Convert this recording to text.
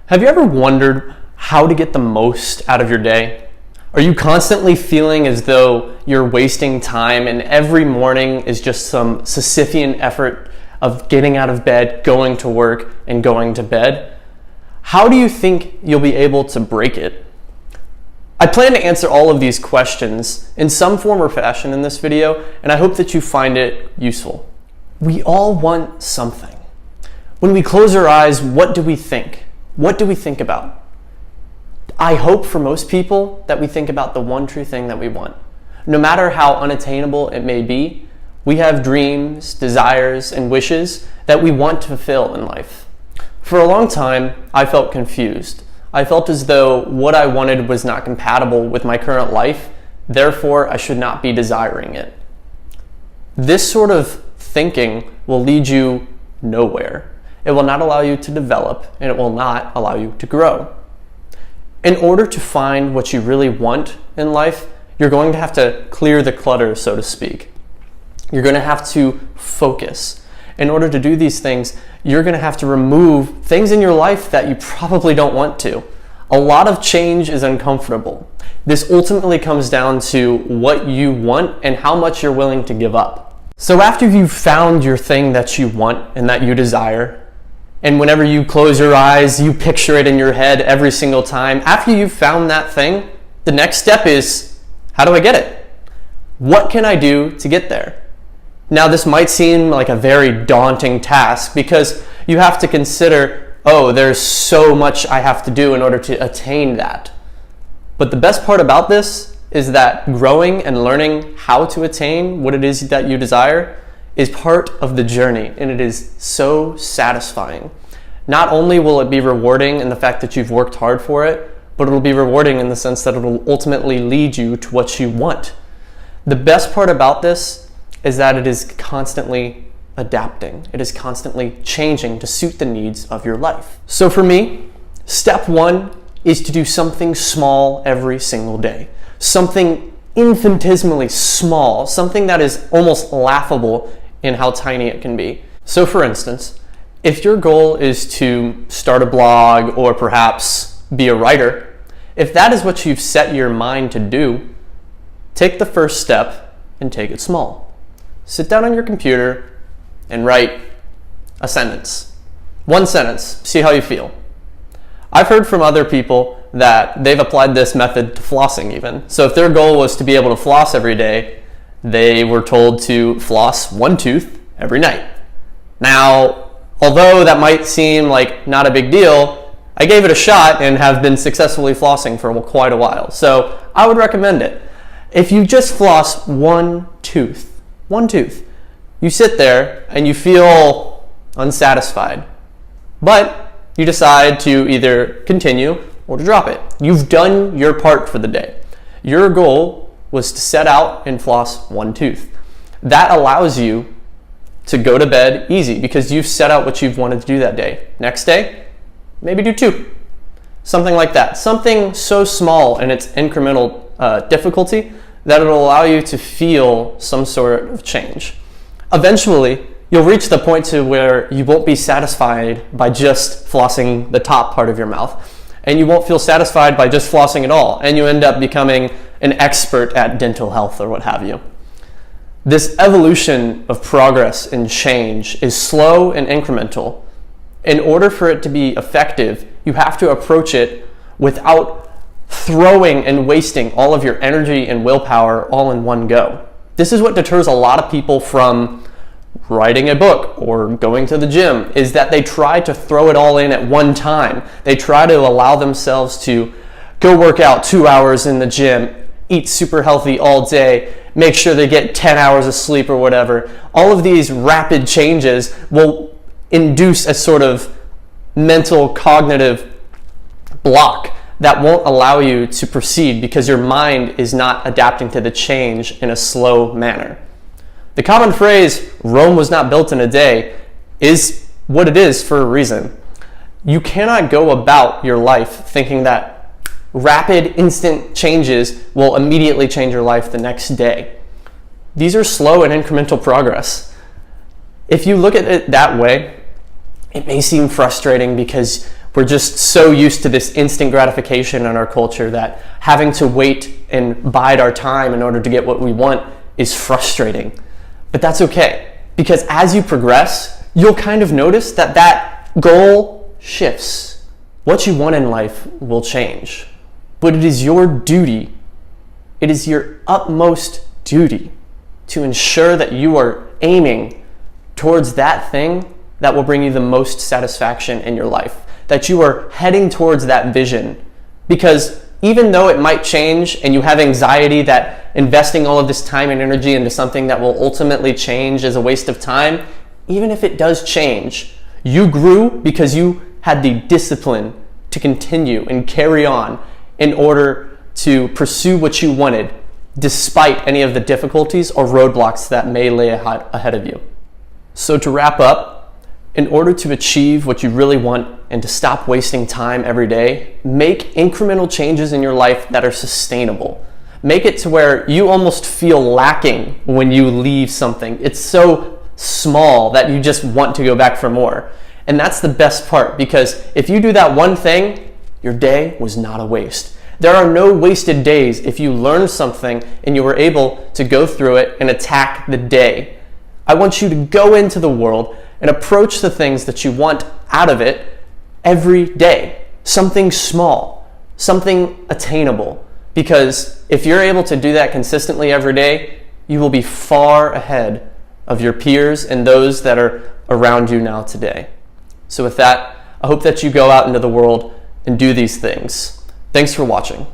Have you ever wondered how to get the most out of your day? Are you constantly feeling as though you're wasting time and every morning is just some Sisyphean effort of getting out of bed, going to work, and going to bed? How do you think you'll be able to break it? I plan to answer all of these questions in some form or fashion in this video, and I hope that you find it useful. We all want something. When we close our eyes, what do we think? What do we think about? I hope for most people that we think about the one true thing that we want. No matter how unattainable it may be, we have dreams, desires, and wishes that we want to fulfill in life. For a long time, I felt confused. I felt as though what I wanted was not compatible with my current life, therefore I should not be desiring it. This sort of thinking will lead you nowhere. It will not allow you to develop, and it will not allow you to grow. In order to find what you really want in life, you're going to have to clear the clutter, so to speak. You're going to have to focus. In order to do these things, you're going to have to remove things in your life that you probably don't want to. A lot of change is uncomfortable. This ultimately comes down to what you want and how much you're willing to give up. So after you've found your thing that you want and that you desire, and whenever you close your eyes, you picture it in your head every single time. After you've found that thing, the next step is, how do I get it? What can I do to get there? Now, this might seem like a very daunting task because you have to consider, oh, there's so much I have to do in order to attain that. But the best part about this is that growing and learning how to attain what it is that you desire is part of the journey, and it is so satisfying. Not only will it be rewarding in the fact that you've worked hard for it, but it'll be rewarding in the sense that it'll ultimately lead you to what you want. The best part about this is that it is constantly adapting. It is constantly changing to suit the needs of your life. So for me, step one is to do something small every single day. Something infinitesimally small, something that is almost laughable in how tiny it can be. So for instance, if your goal is to start a blog or perhaps be a writer, if that is what you've set your mind to do, take the first step and take it small. Sit down on your computer and write a sentence. One sentence, see how you feel. I've heard from other people that they've applied this method to flossing even. So if their goal was to be able to floss every day, they were told to floss one tooth every night. Now, although that might seem like not a big deal, I gave it a shot and have been successfully flossing for quite a while. So I would recommend it. If you just floss one tooth, you sit there and you feel unsatisfied, but you decide to either continue or to drop it. You've done your part for the day. Your goal was to set out and floss one tooth. That allows you to go to bed easy because you've set out what you've wanted to do that day. Next day, maybe do two. Something like that. Something so small in its incremental difficulty that it'll allow you to feel some sort of change. Eventually, you'll reach the point to where you won't be satisfied by just flossing the top part of your mouth. And you won't feel satisfied by just flossing at all. And you end up becoming an expert at dental health or what have you. This evolution of progress and change is slow and incremental. In order for it to be effective, you have to approach it without throwing and wasting all of your energy and willpower all in one go. This is what deters a lot of people from writing a book or going to the gym, is that they try to throw it all in at one time. They try to allow themselves to go work out 2 hours in the gym, eat super healthy all day, make sure they get 10 hours of sleep or whatever. All of these rapid changes will induce a sort of mental cognitive block that won't allow you to proceed because your mind is not adapting to the change in a slow manner. The common phrase, Rome was not built in a day, is what it is for a reason. You cannot go about your life thinking that rapid, instant changes will immediately change your life the next day. These are slow and incremental progress. If you look at it that way, it may seem frustrating because we're just so used to this instant gratification in our culture that having to wait and bide our time in order to get what we want is frustrating. But that's okay, because as you progress, you'll kind of notice that that goal shifts. What you want in life will change, but it is your duty, it is your utmost duty to ensure that you are aiming towards that thing that will bring you the most satisfaction in your life, that you are heading towards that vision. Because even though it might change and you have anxiety that investing all of this time and energy into something that will ultimately change is a waste of time, even if it does change, you grew because you had the discipline to continue and carry on in order to pursue what you wanted, despite any of the difficulties or roadblocks that may lay ahead of you. So to wrap up, in order to achieve what you really want and to stop wasting time every day, make incremental changes in your life that are sustainable. Make it to where you almost feel lacking when you leave something. It's so small that you just want to go back for more. And that's the best part, because if you do that one thing, your day was not a waste. There are no wasted days if you learn something and you were able to go through it and attack the day. I want you to go into the world and approach the things that you want out of it every day. Something small, something attainable. Because if you're able to do that consistently every day, you will be far ahead of your peers and those that are around you now today. So with that, I hope that you go out into the world and do these things. Thanks for watching.